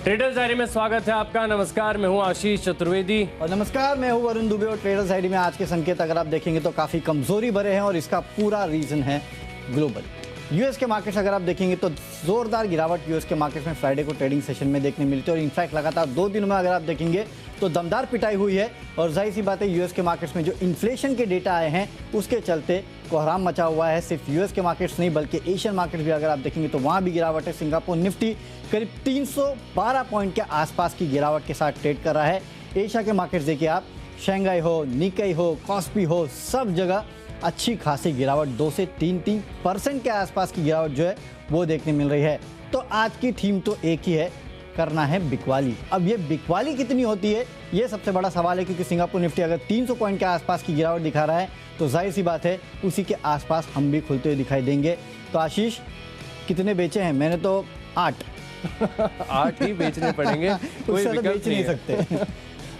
Traders diary में स्वागत है आपका। नमस्कार, मैं हूं आशीष चतुर्वेदी और नमस्कार, मैं हूं वरुण दुबे। और ट्रेडर्स डायरी में आज के संकेत अगर आप देखेंगे तो काफ़ी कमजोरी भरे हैं और इसका पूरा रीज़न है ग्लोबल। यूएस के मार्केट्स अगर आप देखेंगे तो जोरदार गिरावट यूएस के मार्केट्स में फ्राइडे को ट्रेडिंग सेशन में देखने मिलती है और इनफैक्ट लगातार 2 दिनों में अगर आप देखेंगे तो दमदार पिटाई हुई है। और जाहिर सी बात है यूएस के मार्केट्स में जो इन्फ्लेशन के डेटा आए हैं उसके चलते कोहराम मचा हुआ है। सिर्फ यूएस के मार्केट्स नहीं बल्कि एशियन मार्केट भी अगर आप देखेंगे तो वहाँ भी गिरावट है। सिंगापुर निफ्टी करीब 312 पॉइंट के आसपास की गिरावट के साथ ट्रेड कर रहा है। एशिया के मार्केट्स देखिए आप, शंघाई हो, निकाई हो, कॉस्पी हो, सब जगह अच्छी खासी गिरावट 2 से 3% के आसपास की गिरावट जो है वो देखने मिल रही है। तो आज की थीम तो एक ही है, करना है बिकवाली। अब ये बिकवाली कितनी होती है ये सबसे बड़ा सवाल है, क्योंकि सिंगापुर निफ्टी अगर 300 पॉइंट के आसपास की गिरावट दिखा रहा है तो जाहिर सी बात है उसी के आसपास हम भी खुलते हुए दिखाई देंगे। तो आशीष, कितने बेचे हैं? मैंने तो 8 ही बेचने पड़ेंगे, कोई विकल्प बेच नहीं सकते।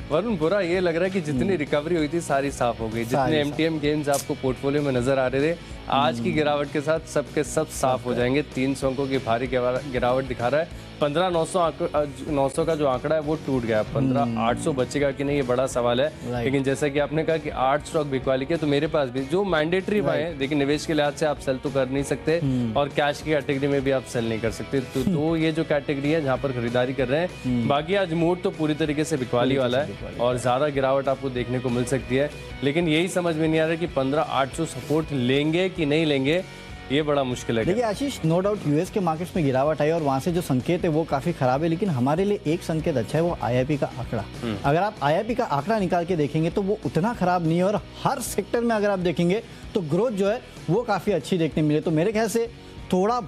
वरुण, बुरा ये लग रहा है कि जितनी रिकवरी हुई थी सारी साफ हो गई। जितने एमटीएम गेन्स आपको पोर्टफोलियो में नजर आ रहे थे आज की गिरावट के साथ सब के सब साफ हो जाएंगे। 300 अंकों की भारी गिरावट दिखा रहा है। 15,900 का जो आंकड़ा है वो टूट गया। 15,800 बचेगा कि नहीं ये बड़ा सवाल है। लेकिन जैसा कि आपने कहा कि 8 स्टॉक बिकवाली के, तो मेरे पास भी जो मैंडेटरी है, देखिए निवेश के लिहाज से आप सेल तो कर नहीं सकते और कैश की कैटेगरी में भी आप सेल नहीं कर सकते। तो ये जो कैटेगरी है जहाँ पर खरीदारी कर रहे हैं, बाकी आज मूड तो पूरी तरीके से बिकवाली वाला है और ज्यादा गिरावट आपको देखने को मिल सकती है। लेकिन यही समझ में नहीं आ रहा कि 15,800 सपोर्ट लेंगे कि नहीं लेंगे, ये बड़ा मुश्किल है। देखिए आशीष, नो डाउट यूएस के मार्केट्स में गिरावट आई और वहाँ से जो संकेत है वो काफ़ी खराब है। लेकिन हमारे लिए एक संकेत अच्छा है, वो आईआईपी का आंकड़ा। अगर आप आईआईपी का आंकड़ा निकाल के देखेंगे तो वो उतना खराब नहीं है और हर सेक्टर में अगर आप देखेंगे तो ग्रोथ जो है वो काफ़ी अच्छी देखने मिले। तो मेरे ख्याल से थोड़ा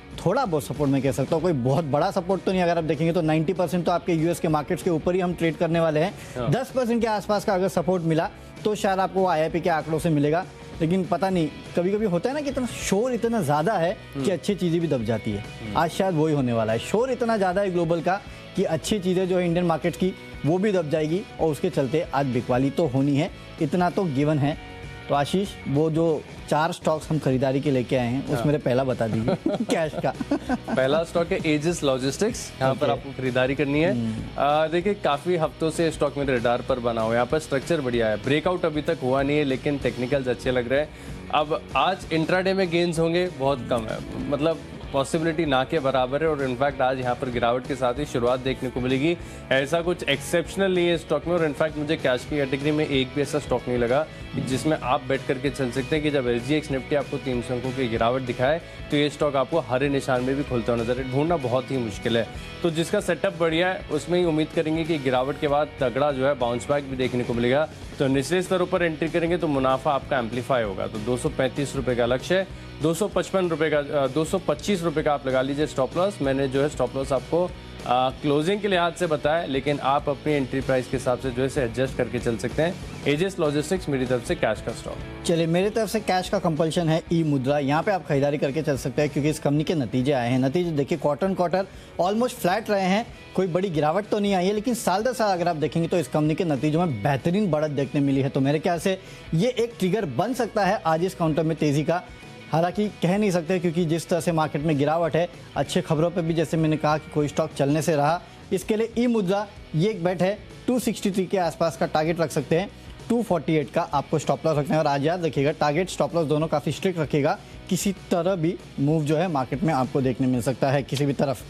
बहुत सपोर्ट मैं कह सकता हूँ, कोई बहुत बड़ा सपोर्ट तो नहीं। अगर आप देखेंगे तो 90% तो आपके यूएस के मार्केट्स के ऊपर ही हम ट्रेड करने वाले हैं। 10% के आसपास का अगर सपोर्ट मिला तो शायद आपको आईआईपी के आंकड़ों से मिलेगा। लेकिन पता नहीं, कभी कभी होता है ना कि इतना शोर इतना ज़्यादा है कि अच्छी चीज़ें भी दब जाती है। आज शायद वही होने वाला है। शोर इतना ज़्यादा है ग्लोबल का कि अच्छी चीज़ें जो है इंडियन मार्केट की वो भी दब जाएगी और उसके चलते आज बिकवाली तो होनी है, इतना तो गिवन है। तो आशीष, वो जो 4 स्टॉक्स हम खरीदारी के लेके आए हैं उसमें मेरे पहला बता दीजिए कैश का। पहला स्टॉक है एजिस लॉजिस्टिक्स। यहाँ पर आपको खरीदारी करनी है। देखिए काफी हफ्तों से स्टॉक मेरे रडार पर बना हुआ है। यहाँ पर स्ट्रक्चर बढ़िया है, ब्रेकआउट अभी तक हुआ नहीं है लेकिन टेक्निकल्स अच्छे लग रहे हैं। अब आज इंट्राडे में गेन्स होंगे बहुत कम है, मतलब पॉसिबिलिटी ना के बराबर है। और इनफैक्ट आज यहाँ पर गिरावट के साथ ही शुरुआत देखने को मिलेगी। ऐसा कुछ एक्सेप्शनल नहीं है स्टॉक में। और इनफैक्ट मुझे कैश की कैटेगरी में एक भी ऐसा स्टॉक नहीं लगा जिसमें आप बेट करके चल सकते हैं कि जब एसजीएक्स निफ्टी आपको 300 अंकों की गिरावट दिखाए तो ये स्टॉक आपको हरे निशान में भी खुलता हुआ नजर ढूंढना बहुत ही मुश्किल है। तो जिसका सेटअप बढ़िया है उसमें ही उम्मीद करेंगे कि गिरावट के बाद तगड़ा जो है बाउंस बैक भी देखने को मिलेगा। तो निचले स्तरों पर एंट्री करेंगे तो मुनाफा आपका एम्पलीफाई होगा। तो 235 रुपये का लक्ष्य है, 255 रुपये का 225 रुपये का आप लगा लीजिए स्टॉप लॉस। मैंने जो है स्टॉप लॉस आपको क्लोजिंग के लिहाज से बताया, लेकिन आप अपनी एंट्री प्राइस के हिसाब से जो है एडजस्ट करके चल सकते हैं। एजिस लॉजिस्टिक्स मेरी तरफ से कैश का स्टॉक। चलिए, मेरी तरफ से कैश का कंपल्शन है ई मुद्रा। यहाँ पे आप खरीदारी करके चल सकते हैं क्योंकि इस कंपनी के नतीजे आए हैं। नतीजे देखिए क्वार्टर ऑलमोस्ट फ्लैट रहे हैं, कोई बड़ी गिरावट तो नहीं आई है। लेकिन साल दर साल अगर आप देखेंगे तो इस कंपनी के नतीजों में बेहतरीन बढ़त देखने मिली है। तो मेरे ख्याल से ये एक ट्रिगर बन सकता है आज इस काउंटर में तेजी का। हालांकि कह नहीं सकते क्योंकि जिस तरह से मार्केट में गिरावट है, अच्छे खबरों पे भी जैसे मैंने कहा कि कोई स्टॉक चलने से रहा। इसके लिए ई मुद्रा ये एक बेट है। 263 के आसपास का टारगेट रख सकते हैं, 248 का आपको स्टॉप लॉस रखना है। और आज याद रखिएगा टारगेट स्टॉप लॉस दोनों काफ़ी स्ट्रिक्ट रखिएगा, किसी तरह भी मूव जो है मार्केट में आपको देखने मिल सकता है किसी भी तरफ।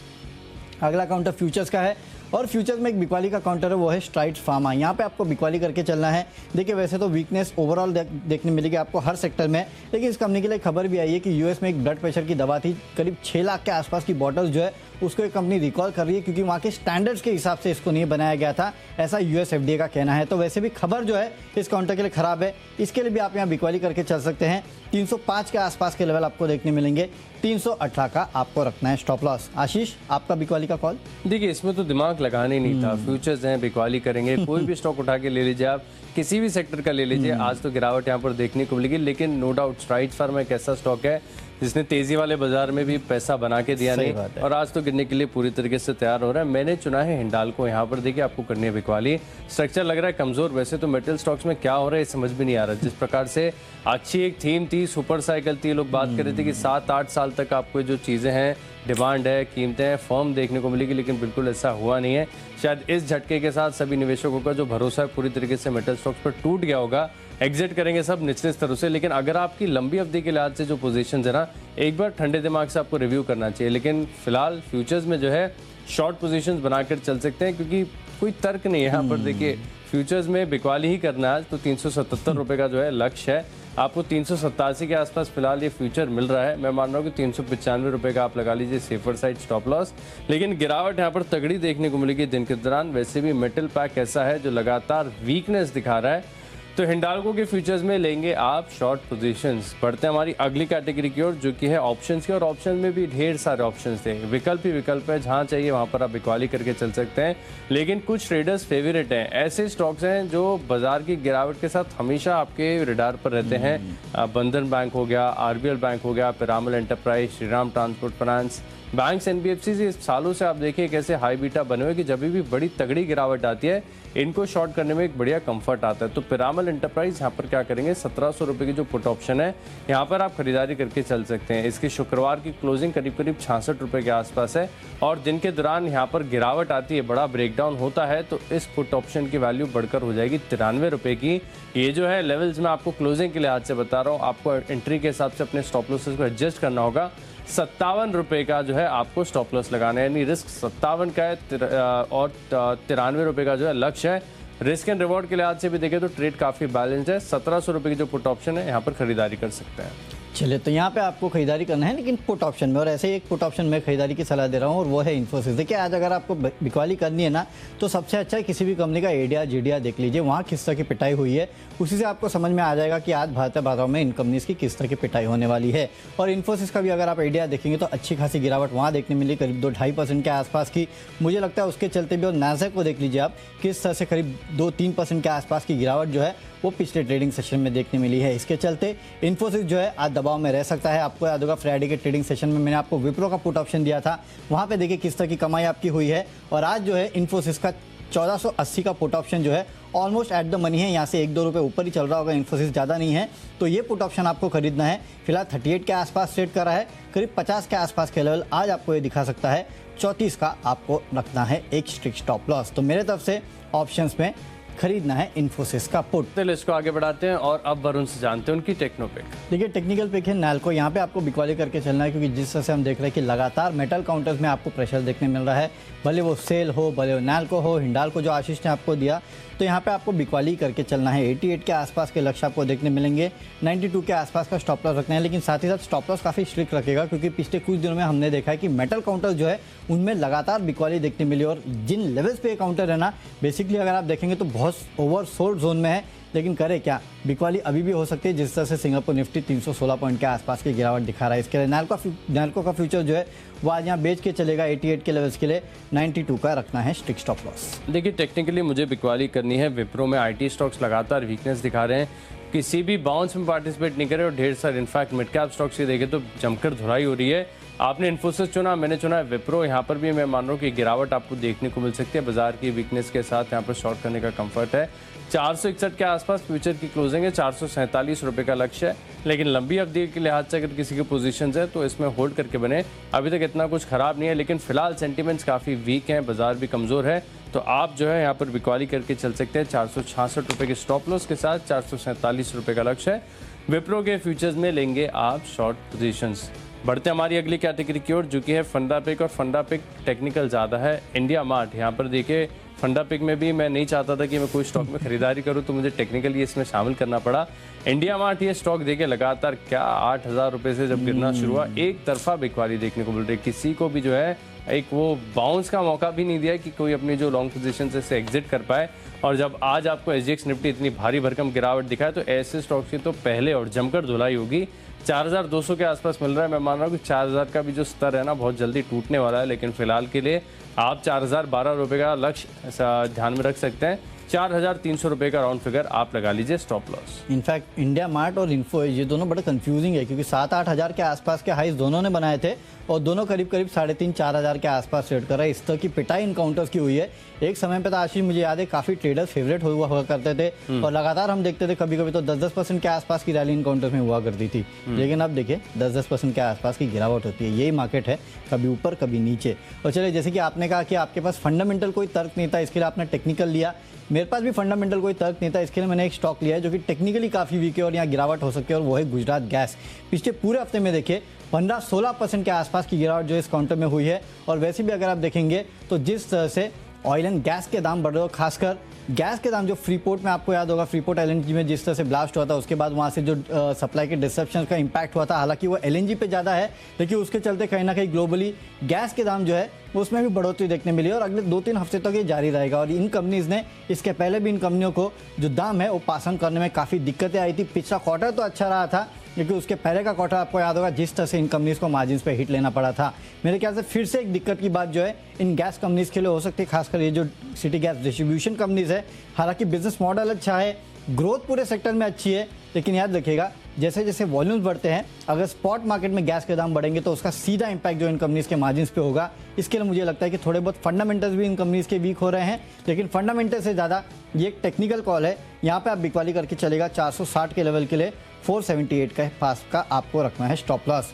अगला काउंटर फ्यूचर्स का है और फ्यूचर्स में एक बिकवाली का काउंटर है, वो है स्ट्राइड्स फार्मा। यहाँ पे आपको बिकवाली करके चलना है। देखिए वैसे तो वीकनेस ओवरऑल देखने मिलेगी आपको हर सेक्टर में, लेकिन इस कंपनी के लिए खबर भी आई है कि यूएस में एक ब्लड प्रेशर की दवा थी, करीब 6 लाख के आसपास की बॉटल्स जो है उसको एक कंपनी रिकॉल कर रही है क्योंकि वहाँ के स्टैंडर्ड्स के हिसाब से इसको नहीं बनाया गया था, ऐसा यूएस एफडीए का कहना है। तो वैसे भी खबर जो है इस काउंटर के लिए खराब है। इसके लिए भी आप यहाँ बिकवाली करके चल सकते हैं। 305 के आसपास के लेवल आपको देखने मिलेंगे, 318 का आपको रखना है स्टॉप लॉस। आशीष, आपका बिकवाली का कॉल? देखिए इसमें तो दिमाग लगाने नहीं था, फ्यूचर्स हैं, बिकवाली करेंगे। कोई भी स्टॉक उठा के ले लीजिए, आप किसी भी सेक्टर का ले लीजिए। आज तो गिरावट यहाँ पर देखने को मिलेगी, लेकिन नो डाउट स्ट्राइड्स फार्मा एक ऐसा स्टॉक है जिसने तेजी वाले बाजार में भी पैसा बना के दिया नहीं और आज तो गिरने के लिए पूरी तरीके से तैयार हो रहा है। मैंने चुना है हिंडाल्को। यहाँ पर देखिए आपको करनी है बिकवाली। स्ट्रक्चर लग रहा है कमजोर। वैसे तो मेटल स्टॉक्स में क्या हो रहा है समझ भी नहीं आ रहा। जिस प्रकार से अच्छी एक थीम थी, सुपर साइकिल थी, लोग बात कर रहे थे कि 7-8 साल तक आपको जो चीजें हैं डिमांड है, कीमतें फर्म देखने को मिलेगी, लेकिन बिल्कुल ऐसा हुआ नहीं है। शायद इस झटके के साथ सभी निवेशकों का जो भरोसा है पूरी तरीके से मेटल स्टॉक्स पर टूट गया होगा। एग्जिट करेंगे सब निचले स्तरों से, लेकिन अगर आपकी लंबी अवधि के लिहाज से जो पोजीशन है ना, एक बार ठंडे दिमाग से आपको रिव्यू करना चाहिए। लेकिन फिलहाल फ्यूचर्स में जो है शॉर्ट पोजीशंस बनाकर चल सकते हैं, क्योंकि कोई तर्क नहीं है यहाँ पर। देखिए फ्यूचर्स में बिकवाली ही करना है, तो 377 रुपये का जो है लक्ष्य है। आपको 387 के आसपास फिलहाल ये फ्यूचर मिल रहा है। मैं मान रहा हूँ कि 395 रुपये का आप लगा लीजिए सेफर साइड स्टॉप लॉस। लेकिन गिरावट यहाँ पर तगड़ी देखने को मिलेगी दिन के दौरान। वैसे भी मेटल पैक ऐसा है जो लगातार वीकनेस दिखा रहा है, तो हिंडाल्को के फ्यूचर्स में लेंगे आप शॉर्ट पोजीशंस। बढ़ते हैं हमारी अगली कैटेगरी की ओर, जो कि है ऑप्शंस की। और ऑप्शन में भी ढेर सारे ऑप्शंस थे, विकल्प ही विकल्प है। जहां चाहिए वहां पर आप बिकवाली करके चल सकते हैं। लेकिन कुछ ट्रेडर्स फेवरेट हैं, ऐसे स्टॉक्स हैं जो बाजार की गिरावट के साथ हमेशा आपके रडार पर रहते हैं। बंधन बैंक हो गया, आरबीएल बैंक हो गया, Piramal enterprise, Shriram transport finance, banks, NBFC. सालों से आप देखिए कैसे हाई बीटा बने हुए कि जब भी बड़ी तगड़ी गिरावट आती है इनको शॉर्ट करने में एक बढ़िया कंफर्ट आता है। तो पिरामल एंटरप्राइज यहाँ पर क्या करेंगे, 1700 रुपये की जो पुट ऑप्शन है यहाँ पर आप खरीदारी करके चल सकते हैं। इसकी शुक्रवार की क्लोजिंग करीब करीब 66 रुपये के आसपास है, और दिन के दौरान यहाँ पर गिरावट आती है, बड़ा ब्रेकडाउन होता है, तो इस पुट ऑप्शन की वैल्यू बढ़कर हो जाएगी 93 रुपये की। ये जो है लेवल्स मैं आपको क्लोजिंग के लिहाज से बता रहा हूँ, आपको एंट्री के हिसाब से अपने स्टॉप लॉसेस को एडजस्ट करना होगा। 57 रुपये का जो है आपको स्टॉप लॉस लगाना है, यानी रिस्क 57 का है और 93 रुपये का जो है लक्ष्य है। रिस्क एंड रिवॉर्ड के लिहाज से भी देखें तो ट्रेड काफ़ी बैलेंस्ड है। 1700 रुपये की जो पुट ऑप्शन है यहाँ पर खरीदारी कर सकते हैं। चलिए, तो यहाँ पे आपको खरीदारी करना है लेकिन पुट ऑप्शन में, और ऐसे ही एक पुट ऑप्शन में खरीदारी की सलाह दे रहा हूँ, और वो है इन्फोसिस। देखिए आज अगर आपको बिकवाली करनी है ना, तो सबसे अच्छा है किसी भी कंपनी का एडिया जीडिया देख लीजिए, वहाँ किस तरह की पिटाई हुई है, उसी से आपको समझ में आ जाएगा कि आज भारतीय बाजारों में इन कंपनीज की किस तरह की पिटाई होने वाली है। और इन्फोसिस का भी अगर आप एडिया देखेंगे तो अच्छी खासी गिरावट वहाँ देखने मिली, करीब 2-2.5% के आसपास की मुझे लगता है उसके चलते भी। और नाज़ेक को देख लीजिए आप, किस तरह से करीब 2-3% के आसपास की गिरावट जो है वो पिछले ट्रेडिंग सेशन में देखने मिली है। इसके चलते इन्फोसिस जो है आज दबाव में रह सकता है। आपको याद होगा फ्राइडे के ट्रेडिंग सेशन में मैंने आपको विप्रो का पुट ऑप्शन दिया था, वहाँ पे देखिए किस तरह की कमाई आपकी हुई है। और आज जो है इन्फोसिस का 1480 का पुट ऑप्शन जो है ऑलमोस्ट एट द मनी है, यहाँ से 1-2 रुपये ऊपर ही चल रहा होगा, इन्फोसिस ज़्यादा नहीं है। तो ये पुट ऑप्शन आपको खरीदना है। फिलहाल 38 के आसपास सेट करा है, करीब 50 के आसपास के लेवल आज आपको ये दिखा सकता है। 34 का आपको रखना है एक स्ट्रिक्ट स्टॉप लॉस। तो मेरे तरफ से ऑप्शंस में खरीदना है इन्फोसिस का पुट। तो इसको आगे बढ़ाते हैं और अब वरुण से जानते हैं उनकी टेक्नो पिक। देखिए टेक्निकल पिक है नैल्को। यहाँ पे आपको बिकवाली करके चलना है, क्योंकि जिस तरह से हम देख रहे हैं कि लगातार मेटल काउंटर्स में आपको प्रेशर देखने मिल रहा है, भले वो सेल हो, भले वो नैल्को हो, हिंडाल्को जो आशीष ने आपको दिया, तो यहाँ पे आपको बिकवाली करके चलना है। 88 के आसपास के लक्ष्य आपको देखने मिलेंगे, 92 के आसपास का स्टॉप लॉस रखना है। लेकिन साथ ही साथ स्टॉप लॉस काफ़ी स्ट्रिक्ट रखेगा, क्योंकि पिछले कुछ दिनों में हमने देखा है कि मेटल काउंटर जो है उनमें लगातार बिकवाली देखने मिली। और जिन लेवल्स पे काउंटर है ना, बेसिकली अगर आप देखेंगे तो बहुत ओवरसोल्ड जोन में है, लेकिन करे क्या, बिकवाली अभी भी हो सकती है। जिस तरह से सिंगापुर निफ्टी 316 पॉइंट के आसपास की गिरावट दिखा रहा है। इसके लिए नैल्को का फ्यूचर जो है वो आज यहाँ बेच के चलेगा 88 के लेवल्स के लिए। 92 का रखना है स्ट्रिक्ट स्टॉप लॉस। देखिए टेक्निकली मुझे बिकवाली करनी है। विप्रो में आईटी स्टॉक्स लगातार वीकनेस दिखा रहे हैं, किसी भी बाउंस में पार्टिसिपेट नहीं करे, और ढेर सारे इनफैक्ट मिड कैप स्टॉक्स की देखें तो जमकर धुलाई हो रही है। आपने इन्फोसिस चुना, मैंने चुना है विप्रो। यहाँ पर भी मैं मान रहा हूँ कि गिरावट आपको देखने को मिल सकती है। बाजार की वीकनेस के साथ यहाँ पर शॉर्ट करने का कंफर्ट है। 461 के आसपास फ्यूचर की क्लोजिंग है, 447 रुपये का लक्ष्य है। लेकिन लंबी अवधि के लिहाज से अगर किसी की पोजीशंस है तो इसमें होल्ड करके बने। अभी तक इतना कुछ खराब नहीं है, लेकिन फिलहाल सेंटीमेंट्स काफ़ी वीक हैं, बाजार भी कमज़ोर है, तो आप जो है यहाँ पर बिकवाली करके चल सकते हैं। 466 रुपये के स्टॉप लॉस के साथ 447 रुपये का लक्ष्य है। विप्रो के फ्यूचर्स में लेंगे आप शॉर्ट पोजीशंस। बढ़ते हमारी अगली कैटेगरी की ओर, जो कि है फंडा पिक। और फंडा पिक टेक्निकल ज़्यादा है। इंडिया मार्ट, यहाँ पर देखिए फंडा पिक में भी मैं नहीं चाहता था कि मैं कोई स्टॉक में खरीदारी करूं, तो मुझे टेक्निकली इसमें शामिल करना पड़ा। इंडिया मार्ट ये स्टॉक देखिए लगातार क्या 8000 रुपये से जब गिरना शुरू हुआ, एक तरफा बिकवाली देखने को मिल रही है। किसी को भी जो है एक वो बाउंस का मौका भी नहीं दिया कि कोई अपनी जो लॉन्ग पोजीशन से एग्जिट कर पाए। और जब आज आपको एसजीएक्स निफ्टी इतनी भारी भरकम गिरावट दिखाए, तो ऐसे स्टॉक्स की तो पहले और जमकर धुलाई होगी। 4200 के आसपास मिल रहा है। मैं मान रहा हूँ कि 4000 का भी जो स्तर है ना बहुत जल्दी टूटने वाला है, लेकिन फिलहाल के लिए आप 4012 रुपये का लक्ष्य ध्यान में रख सकते हैं। 4300 रुपये का राउंड फिगर आप लगा लीजिए stop loss. In fact India mart और इन्फो ये दोनों बड़ा कंफ्यूजिंग है, क्योंकि 7-8 हज़ार के आसपास के हाइस दोनों ने बनाए थे, और दोनों करीब 3.5-4 हज़ार के आसपास ट्रेड कर रहा है। इस तरह की पिटाई इनकाउंटर्स की हुई है। एक समय पे तो आशीष मुझे याद है काफ़ी ट्रेडर्स फेवरेट हुआ करते थे, और लगातार हम देखते थे कभी कभी तो 10-10% के आसपास की रैली इनकाउंटर्स में हुआ करती थी। लेकिन अब देखिए 10% के आसपास की गिरावट होती है। यही मार्केट है, कभी ऊपर कभी नीचे। और चलिए, जैसे कि आपने कहा कि आपके पास फंडामेंटल कोई तर्क नहीं था, इसके लिए आपने टेक्निकल लिया। मेरे पास भी फंडामेंटल कोई तर्क नहीं था, इसके लिए मैंने एक स्टॉक लिया है जो कि टेक्निकली काफ़ी वीक है और यहाँ गिरावट हो सकती है, और वो है गुजरात गैस। पिछले पूरे हफ्ते में देखिए 15-16% के आसपास की गिरावट जो इस काउंटर में हुई है। और वैसे भी अगर आप देखेंगे तो जिस तरह से ऑयल एंड गैस के दाम बढ़ रहे हो, खासकर गैस के दाम जो फ्रीपोर्ट में, आपको याद होगा फ्रीपोर्ट एलएनजी में जिस तरह से ब्लास्ट हुआ था, उसके बाद वहाँ से जो सप्लाई के डिसरप्शन का इम्पैक्ट हुआ था, हालांकि वो एलएनजी पे ज़्यादा है, लेकिन उसके चलते कहीं ना कहीं ग्लोबली गैस के दाम जो है उसमें भी बढ़ोतरी देखने मिली है और अगले 2-3 हफ्ते तक ये जारी रहेगा। और इन कंपनीज़ ने इसके पहले भी इन कंपनियों को जो दाम है वो पास ऑन करने में काफ़ी दिक्कतें आई थी। पिछला क्वार्टर तो अच्छा रहा था, क्योंकि उसके पहले का क्वार्टर आपको याद होगा जिस तरह से इन कंपनीज़ को मार्जिन्स पे हिट लेना पड़ा था। मेरे ख्याल से फिर से एक दिक्कत की बात जो है इन गैस कंपनीज़ के लिए हो सकती है, खासकर ये जो सिटी गैस डिस्ट्रीब्यूशन कंपनीज़ है। हालांकि बिजनेस मॉडल अच्छा है, ग्रोथ पूरे सेक्टर में अच्छी है, लेकिन याद रखिएगा जैसे जैसे वॉल्यूम्स बढ़ते हैं, अगर स्पॉट मार्केट में गैस के दाम बढ़ेंगे तो उसका सीधा इंपैक्ट जो इन कंपनीज़ के मार्जिन्स पे होगा। इसके लिए मुझे लगता है कि थोड़े बहुत फंडामेंटल्स भी इन कंपनीज़ के वीक हो रहे हैं, लेकिन फंडामेंटल से ज़्यादा ये एक टेक्निकल कॉल है। यहाँ पे आप बिकवाली करके चलेगा 460 के लेवल के लिए 478 के पास का आपको रखना है स्टॉप लॉस।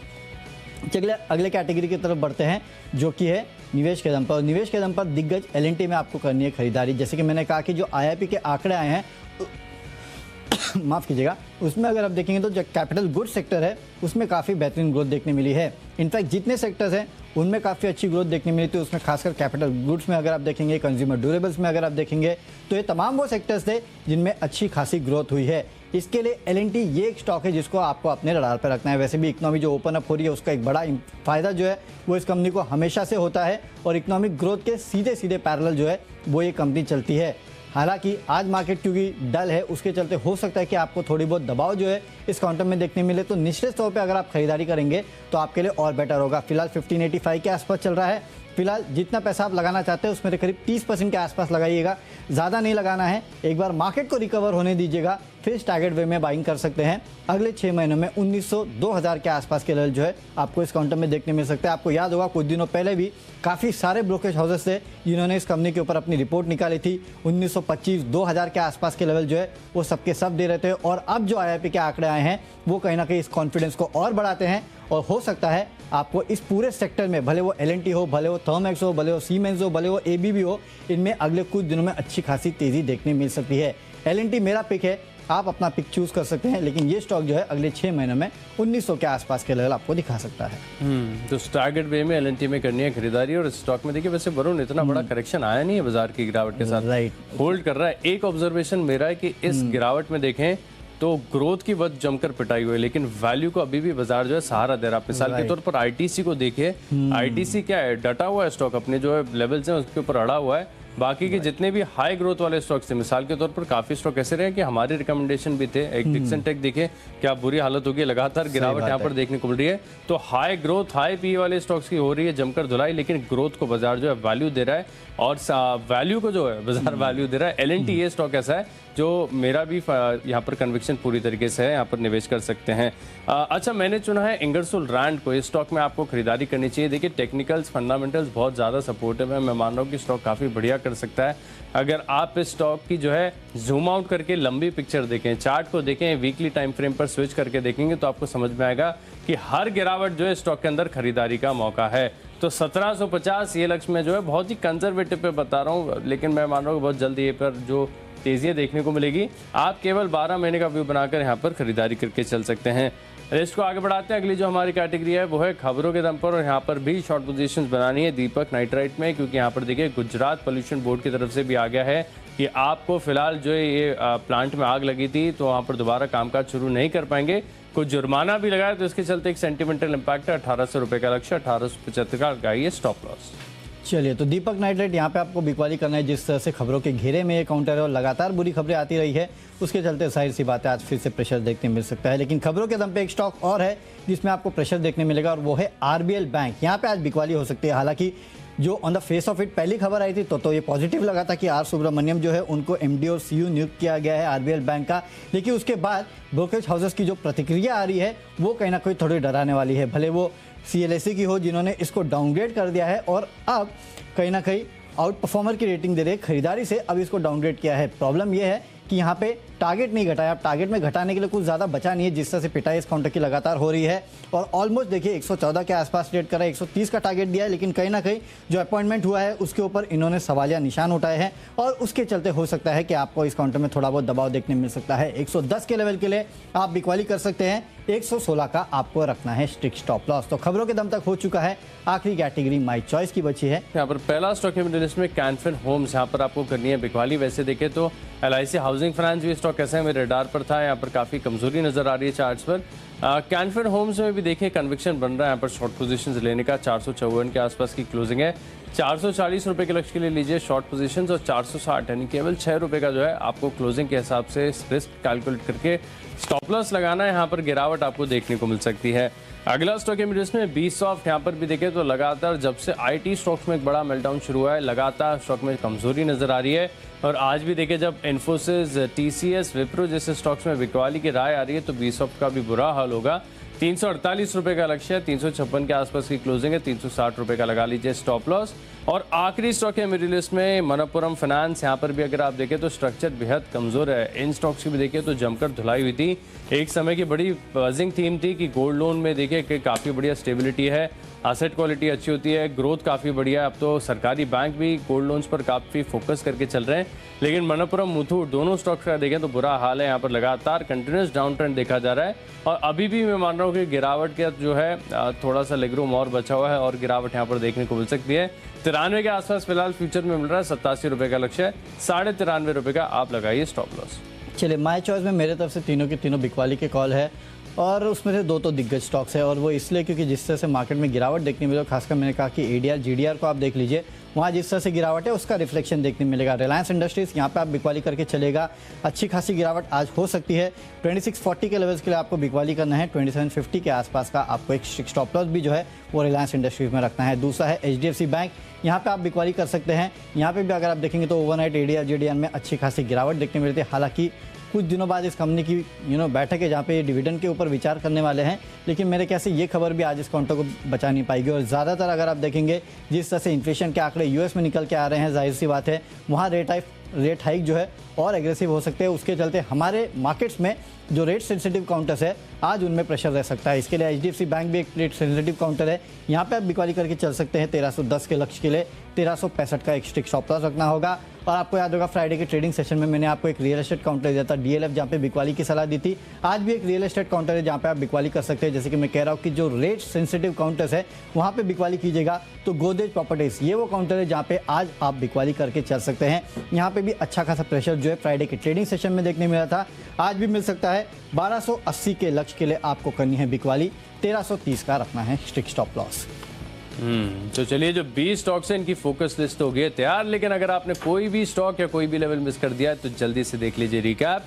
चलिए अगले कैटेगरी की तरफ बढ़ते हैं, जो कि है निवेश के दम पर। निवेश के दम पर दिग्गज एलएनटी में आपको करनी है खरीदारी। जैसे कि मैंने कहा कि जो आईआईपी के आंकड़े आए हैं माफ़ कीजिएगा, उसमें अगर आप देखेंगे तो जो कैपिटल गुड सेक्टर है उसमें काफ़ी बेहतरीन ग्रोथ देखने मिली है। इनफैक्ट जितने सेक्टर्स हैं उनमें काफ़ी अच्छी ग्रोथ देखने मिली थी, उसमें खासकर कैपिटल गुड्स में अगर आप देखेंगे, कंज्यूमर ड्यूरेबल्स में अगर आप देखेंगे, तो ये तमाम वो सेक्टर्स थे जिनमें अच्छी खासी ग्रोथ हुई है। इसके लिए एलएनटी ये एक स्टॉक है जिसको आपको अपने रडार पर रखना है। वैसे भी इकोनॉमी जो ओपन अप हो रही है उसका एक बड़ा फ़ायदा जो है वो इस कंपनी को हमेशा से होता है, और इकोनॉमिक ग्रोथ के सीधे सीधे पैरेलल जो है वो ये कंपनी चलती है। हालांकि आज मार्केट क्योंकि डल है, उसके चलते हो सकता है कि आपको थोड़ी बहुत दबाव जो है इस काउंटर में देखने मिले, तो निश्चित तौर पे अगर आप खरीदारी करेंगे तो आपके लिए और बेटर होगा। फिलहाल 1585 के आसपास चल रहा है। फिलहाल जितना पैसा आप लगाना चाहते हैं उसमें से करीब 30% के आसपास लगाइएगा, ज़्यादा नहीं लगाना है। एक बार मार्केट को रिकवर होने दीजिएगा, फिर स्टैगर्ड वे में बाइंग कर सकते हैं। अगले 6 महीनों में 1900-2000 के आसपास के लेवल जो है आपको इस काउंटर में देखने मिल सकते हैं। आपको याद होगा कुछ दिनों पहले भी काफ़ी सारे ब्रोकरेज हाउसेस थे जिन्होंने इस कंपनी के ऊपर अपनी रिपोर्ट निकाली थी। 1925-2000 के आसपास के लेवल जो है वो सबके सब दे रहे थे, और अब जो आईआईपी के आंकड़े आए हैं वो कहीं ना कहीं इस कॉन्फिडेंस को और बढ़ाते हैं। और हो सकता है आपको इस पूरे सेक्टर में, भले वो एलएनटी हो, भले वो थर्मैक्स हो, भले वो सीमेंस हो, भले वो एबीबी हो, इनमें अगले कुछ दिनों में अच्छी खासी तेज़ी देखने मिल सकती है। एलएनटी मेरा पिक है, आप अपना पिक चूज कर सकते हैं, लेकिन ये स्टॉक जो है अगले 6 महीनों में 1900 के आसपास के लेवल आपको दिखा सकता है। तो स्टैगर्ड वे में एलएनटी में करनी है खरीदारी। और स्टॉक में देखिए वैसे वरुण इतना बड़ा करेक्शन आया नहीं है बाजार की गिरावट के साथ, राइट, होल्ड कर रहा है। एक ऑब्जर्वेशन मेरा है कि इस गिरावट में देखें तो ग्रोथ की वक्त जमकर पिटाई हुई है, लेकिन वैल्यू को अभी भी बाजार जो है सहारा दे रहा है। मिसाल के तौर पर आईटीसी को देखिए, आईटीसी क्या है, डटा हुआ है स्टॉक, अपने जो है लेवल्स हैं उसके ऊपर अड़ा हुआ है। बाकी के जितने भी हाई ग्रोथ वाले स्टॉक्स थे, मिसाल के तौर पर काफी स्टॉक ऐसे रहे कि हमारे रिकमेंडेशन भी थे। एक डिक्सन टेक देखिए क्या बुरी हालत होगी, लगातार गिरावट यहाँ पर देखने को मिल रही है। तो हाई ग्रोथ हाई पी वाले स्टॉक्स की हो रही है जमकर धुलाई, लेकिन ग्रोथ को बाजार जो है वैल्यू दे रहा है, और वैल्यू को जो है बाजार वैल्यू दे रहा है। एलएनटी ये स्टॉक ऐसा है जो मेरा भी यहाँ पर कन्विक्शन पूरी तरीके से है, यहाँ पर निवेश कर सकते हैं। अच्छा, मैंने चुना है इंगरसोल रैंड को। इस स्टॉक में आपको खरीदारी करनी चाहिए। देखिए टेक्निकल्स फंडामेंटल्स बहुत ज़्यादा सपोर्टिव है, मैं मान रहा हूँ कि स्टॉक काफ़ी बढ़िया कर सकता है। अगर आप इस स्टॉक की जो है जूम आउट करके लंबी पिक्चर देखें, चार्ट को देखें, वीकली टाइम फ्रेम पर स्विच करके देखेंगे तो आपको समझ में आएगा कि हर गिरावट जो है स्टॉक के अंदर खरीदारी का मौका है। तो 1750 ये लक्ष्य में जो है बहुत ही कंजर्वेटिव पे बता रहा हूँ, लेकिन मैं मान रहा हूँ बहुत जल्दी ये पर जो तेजियाँ देखने को मिलेगी। आप केवल 12 महीने का व्यू बनाकर यहाँ पर खरीदारी करके चल सकते हैं। रेस्ट को आगे बढ़ाते हैं। अगली जो हमारी कैटेगरी है वो है खबरों के दम पर, और यहाँ पर भी शॉर्ट पोजीशंस बनानी है दीपक नाइट्राइट में, क्योंकि यहाँ पर देखिए गुजरात पोल्यूशन बोर्ड की तरफ से भी आ गया है कि आपको फिलहाल जो है ये प्लांट में आग लगी थी तो वहाँ पर दोबारा कामकाज शुरू नहीं कर पाएंगे। कुछ जुर्माना भी लगाया, तो इसके चलते एक सेंटिमेंटल इम्पैक्ट है। 1800 रुपये का लक्ष्य, 1875 का लगाइए स्टॉप लॉस। चलिए, तो दीपक नाइट्राइट यहाँ पे आपको बिकवाली करना है। जिस तरह से खबरों के घेरे में ये काउंटर है और लगातार बुरी खबरें आती रही है, उसके चलते जाहिर सी बात है आज फिर से प्रेशर देखने मिल सकता है। लेकिन खबरों के दम पे एक स्टॉक और है जिसमें आपको प्रेशर देखने मिलेगा, और वो है आरबीएल बैंक। यहाँ पे आज बिकवाली हो सकती है। हालांकि जो on the face of it पहली खबर आई थी तो ये पॉजिटिव लगा था कि आर सुब्रमण्यम जो है उनको एमडी और सीयू नियुक्त किया गया है आरबीएल बैंक का। लेकिन उसके बाद ब्रोकरेज हाउसेस की जो प्रतिक्रिया आ रही है वो कहीं ना कहीं थोड़ी डराने वाली है। भले वो सीएलएससी की हो जिन्होंने इसको डाउनग्रेड कर दिया है और अब कहीं ना कहीं आउट परफॉर्मर की रेटिंग दे रहे खरीदारी से अब इसको डाउनग्रेड किया है। प्रॉब्लम यह है कि यहाँ पे टारगेट नहीं घटा है। अब टारगेट में घटाने के लिए कुछ ज़्यादा बचा नहीं है, जिस तरह से पिटाई इस काउंटर की लगातार हो रही है और ऑलमोस्ट देखिए 114 के आसपास ट्रेड कर रहा है। 130 का टारगेट दिया है, लेकिन कहीं ना कहीं जो अपॉइंटमेंट हुआ है उसके ऊपर इन्होंने सवालिया निशान उठाए हैं और उसके चलते हो सकता है कि आपको इस काउंटर में थोड़ा बहुत दबाव देखने मिल सकता है। 110 के लेवल के लिए आप बिकवाली कर सकते हैं, 116 का आपको रखना है स्ट्रिक्ट स्टॉप लॉस। तो खबरों के दम तक हो चुका है, आखिरी कैटेगरी माई चॉइस की बची है। यहाँ पर पहला स्टॉक है मिडिल लिस्ट में कैन फिन होम्स, यहाँ पर आपको करनी है बिकवाली। वैसे देखें तो LIC हाउसिंग फाइनेंस भी स्टॉक कैसे है, मेरे रडार पर था, यहाँ पर काफी कमजोरी नजर आ रही है चार्ट्स पर। कैन फिन होम्स में भी देखिए कन्विक्शन बन रहा है, यहाँ पर शॉर्ट पोजीशंस लेने का। 454 के आसपास की क्लोजिंग है, 440 रुपए के लक्ष्य के लिए लीजिए शॉर्ट पोजीशंस और 460 यानी केवल 6 रुपए का जो है आपको क्लोजिंग के हिसाब से रिस्क कैलकुलेट करके स्टॉप लॉस लगाना है। यहाँ पर गिरावट आपको देखने को मिल सकती है। अगला स्टॉक है मिडिल में बी सॉफ्ट, यहाँ पर भी देखें तो लगातार जब से IT स्टॉक्स में एक बड़ा मेल्टडाउन शुरू हुआ है, लगातार स्टॉक में कमजोरी नजर आ रही है। और आज भी देखें जब इन्फोसिस, TCS, विप्रो जैसे स्टॉक्स में बिकवाली की राय आ रही है तो बी सॉफ्ट का भी बुरा हाल होगा। 348 रुपए का लक्ष्य है, 356 के आसपास की क्लोजिंग है, 360 रुपए का लगा लीजिए स्टॉप लॉस। और आखिरी स्टॉक है मिडिल लिस्ट में मनप्पुरम फाइनेंस, यहाँ पर भी अगर आप देखें तो स्ट्रक्चर बेहद कमजोर है। इन स्टॉक्स की भी देखें तो जमकर धुलाई हुई थी, एक समय की बड़ी बजिंग थीम थी कि गोल्ड लोन में देखिए कि काफ़ी बढ़िया स्टेबिलिटी है, एसेट क्वालिटी अच्छी होती है, ग्रोथ काफ़ी बढ़िया है। अब तो सरकारी बैंक भी गोल्ड लोन्स पर काफ़ी फोकस करके चल रहे हैं, लेकिन मनप्पुरम, मुथूट दोनों स्टॉक्स का देखें तो बुरा हाल है। यहाँ पर लगातार कंटिन्यूस डाउन ट्रेंड देखा जा रहा है और अभी भी मैं मान रहा हूँ कि गिरावट का जो है थोड़ा सा लेगरूम और बचा हुआ है और गिरावट यहाँ पर देखने को मिल सकती है। 93 के आसपास फिलहाल फ्यूचर में मिल रहा है, 87 रुपए का लक्ष्य है, 93.5 रुपए का आप लगाइए स्टॉप लॉस। चलिए माय चॉइस में मेरे तरफ से तीनों की तीनों बिकवाली के कॉल है और उसमें से दो तो दिग्गज स्टॉक्स है और वो इसलिए क्योंकि जिस तरह से मार्केट में गिरावट देखने मिली, खासकर मैंने कहा कि ADR GDR को आप देख लीजिए, वहाँ जिस तरह से गिरावट है उसका रिफ्लेक्शन देखने मिलेगा। रिलायंस इंडस्ट्रीज यहाँ पे आप बिकवाली करके चलेगा, अच्छी खासी गिरावट आज हो सकती है। 2640 के लेवल्स के लिए आपको बिकवाली करना है, 2750 के आसपास का आपको एक स्टॉप लॉस भी जो है वो रिलायंस इंडस्ट्रीज में रखना है। दूसरा है HDFC बैंक, यहाँ पे आप बिकवाली कर सकते हैं। यहाँ पे भी अगर आप देखेंगे तो ओवरनाइट ADR GDR में अच्छी खासी गिरावट देखने मिलती है। हालांकि कुछ दिनों बाद इस कंपनी की बैठक है जहाँ पे डिविडेंड के ऊपर विचार करने वाले हैं, लेकिन मेरे ख्याल से ये खबर भी आज इस काउंटर को बचा नहीं पाएगी। और ज़्यादातर अगर आप देखेंगे जिस तरह से इन्फ्लेशन के आंकड़े US में निकल के आ रहे हैं, जाहिर सी बात है वहाँ रेट हाइक जो है और एग्रेसिव हो सकते हैं। उसके चलते हमारे मार्केट्स में जो रेट सेंसिटिव काउंटर्स है आज उनमें प्रेशर रह सकता है। इसके लिए HDFC बैंक भी एक रेट सेंसिटिव काउंटर है, यहाँ पे आप बिकवाली करके चल सकते हैं। 1310 के लक्ष्य के लिए 1365 का एक स्ट्रिक्ट स्टॉप लॉस रखना होगा। और आपको याद होगा फ्राइडे के ट्रेडिंग सेशन में मैंने आपको एक रियल एस्टेट काउंटर दिया था DLF, जहाँ पे बिकवाली की सलाह दी थी। आज भी एक रियल एस्टेट काउंटर है जहाँ पे आप बिकवाली कर सकते हैं। जैसे कि मैं कह रहा हूँ कि जो रेट सेंसिटिव काउंटर्स है वहाँ पे बिकवाली कीजिएगा, तो गोदरेज प्रॉपर्टीज ये वो काउंटर है जहाँ पे आज आप बिकवाली करके चल सकते हैं। यहाँ पे भी अच्छा खासा प्रेशर जो है फ्राइडे के ट्रेडिंग सेशन में देखने मिला था, आज भी मिल सकता है। 1280 के लक्ष्य के लिए आपको करनी है बिकवाली, 1330 का रखना है स्ट्रिक्ट स्टॉप लॉस। तो चलिए जो 20 स्टॉक्स हैं इनकी फोकस लिस्ट हो गई है तैयार, लेकिन अगर आपने कोई भी स्टॉक या कोई भी लेवल मिस कर दिया है तो जल्दी से देख लीजिए रिकैप।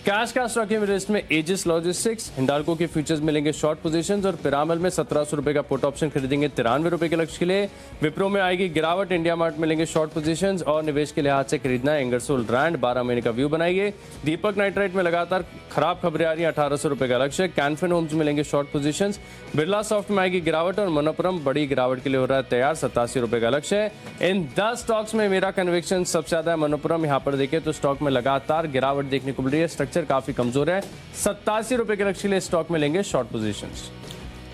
कैश का स्टॉक है मेरे इसमें एजिस लॉजिस्टिक्स, हिंडाल्को के फ्यूचर्स मिलेंगे शॉर्ट पोजीशंस और पिरामल में 1700 रुपए का पुट ऑप्शन खरीदेंगे 93 रुपए के लक्ष्य के लिए। विप्रो में आएगी गिरावट, इंडिया मार्ट मिलेंगे शॉर्ट पोजीशंस और निवेश के लिहाज से खरीदना है इंगरसोल ब्रांड, 12 महीने का व्यू बनाइए। दीपक नाइट्राइट में लगातार खराब खबरें आ रही है, 1800 रुपए का लक्ष्य। कैनफिन होम्स मिलेंगे शॉर्ट पोजीशंस, बिरला सॉफ्ट में आएगी गिरावट और मनप्पुरम बड़ी गिरावट के लिए हो रहा है तैयार, 87 रुपए का लक्ष्य है। इन 10 स्टॉक्स में मेरा कन्विक्शन सबसे ज्यादा है मनप्पुरम। यहाँ पर देखें तो स्टॉक में लगातार गिरावट देखने को मिल रही है, स्ट्रक्चर काफी कमजोर है, 87 रुपए के लक्ष्य के लिए स्टॉक में लेंगे शॉर्ट पोजीशंस।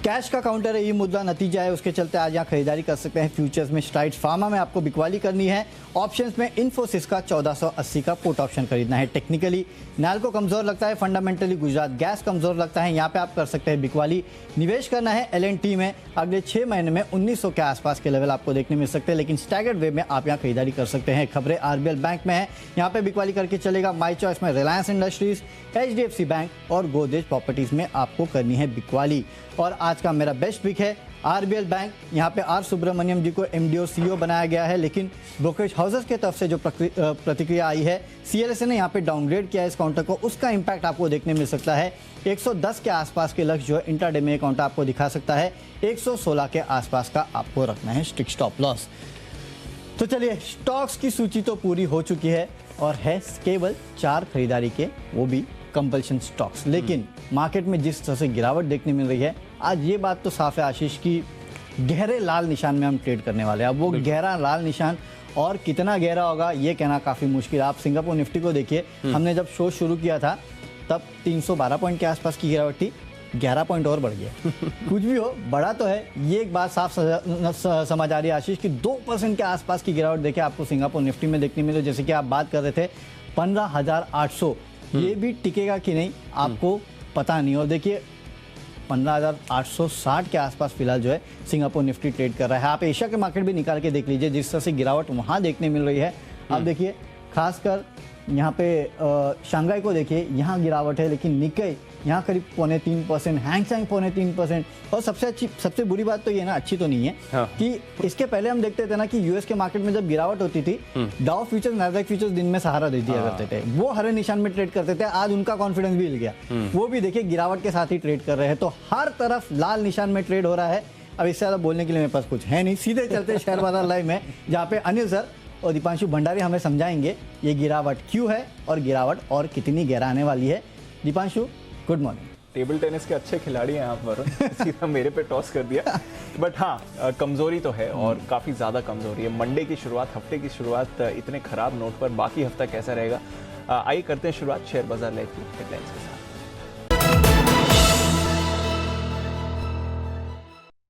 कैश का काउंटर है, ये मुद्दा नतीजा है, उसके चलते आज यहाँ खरीदारी कर सकते हैं। फ्यूचर्स में स्ट्राइड्स फार्मा में आपको बिकवाली करनी है, ऑप्शंस में इन्फोसिस का 1480 का पुट ऑप्शन खरीदना है। टेक्निकली नाल्को कमजोर लगता है, फंडामेंटली गुजरात गैस कमजोर लगता है, यहाँ पे आप कर सकते हैं बिकवाली। निवेश करना है L&T में, अगले 6 महीने में 1900 के आसपास के लेवल आपको देखने मिल सकते हैं, लेकिन स्टैगर्ड वे में आप यहाँ खरीदारी कर सकते हैं। खबरें RBL बैंक में है, यहाँ पे बिकवाली करके चलेगा। माई चॉइस में रिलायंस इंडस्ट्रीज, HDFC बैंक और गोदरेज प्रॉपर्टीज में आपको करनी है बिकवाली। और आज का मेरा बेस्ट पिक है RBL बैंक, यहाँ पे R सुब्रमण्यम जी को MD और CEO बनाया गया है, लेकिन ब्रोकरेज हाउसेस की तरफ से जो प्रतिक्रिया आई है, CLSA ने यहाँ पे डाउनग्रेड किया है इस काउंटर को, उसका इम्पैक्ट आपको देखने मिल सकता है। 110 के आसपास के लक्ष्य जो है इंट्राडे में काउंटर आपको दिखा सकता है, 116 के आसपास का आपको रखना है स्ट्रिक्ट स्टॉप लॉस। तो चलिए स्टॉक्स की सूची तो पूरी हो चुकी है और है केवल 4 खरीदारी के, वो भी कंपल्शन स्टॉक्स। लेकिन मार्केट में जिस तरह से गिरावट देखने मिल रही है, आज ये बात तो साफ है आशीष की गहरे लाल निशान में हम ट्रेड करने वाले हैं। अब वो गहरा लाल निशान और कितना गहरा होगा ये कहना काफ़ी मुश्किल। आप सिंगापुर निफ्टी को देखिए, हमने जब शो शुरू किया था तब 312 पॉइंट के आसपास की गिरावट थी, 11 पॉइंट और बढ़ गया। कुछ भी हो, बड़ा तो है। ये एक बात साफ समझ आ रही है आशीष कि 2% के आसपास की गिरावट देखिए आपको सिंगापुर निफ्टी में देखने मिले। जैसे कि आप बात कर रहे थे 15,800, ये भी टिकेगा कि नहीं आपको पता नहीं। और देखिए 15,860 के आसपास फिलहाल जो है सिंगापुर निफ्टी ट्रेड कर रहा है। आप एशिया के मार्केट भी निकाल के देख लीजिए, जिस तरह से गिरावट वहाँ देखने मिल रही है। आप देखिए खासकर यहाँ पे शंघाई को देखिए, यहाँ गिरावट है, लेकिन निक्केई यहाँ करीब 2.25%, हैंगसेंग 2.3%। और सबसे बुरी बात तो ये ना, अच्छी तो नहीं है कि इसके पहले हम देखते थे ना कि यूएस के मार्केट में जब गिरावट होती थी, डाउ फ्यूचर्स, नैस्डैक फ्यूचर्स दिन में सहारा दे दिया करते थे, वो हरे निशान में ट्रेड करते थे। आज उनका कॉन्फिडेंस भी हिल गया, वो भी देखिए गिरावट के साथ ही ट्रेड कर रहे हैं। तो हर तरफ लाल निशान में ट्रेड हो रहा है। अब इससे ज़्यादा बोलने के लिए मेरे पास कुछ है नहीं, सीधे चलते शेयर बाजार लाइव में, जहाँ पे अनिल सर और दीपांशु भंडारी हमें समझाएंगे ये गिरावट क्यों है और गिरावट और कितनी गहरा आने वाली है। Deepanshu, good morning. Table tennis के अच्छे खिलाड़ी हैं आप वरुण, सीधा मेरे पे टॉस कर दिया। बट हाँ, कमजोरी तो है और काफ़ी ज़्यादा कमजोरी है। मंडे की शुरुआत, हफ्ते की शुरुआत इतने खराब नोट पर, बाकी हफ्ता कैसा रहेगा? आइए करते हैं शुरुआत शेयर बाजार लाइव की हेडलाइंस के साथ।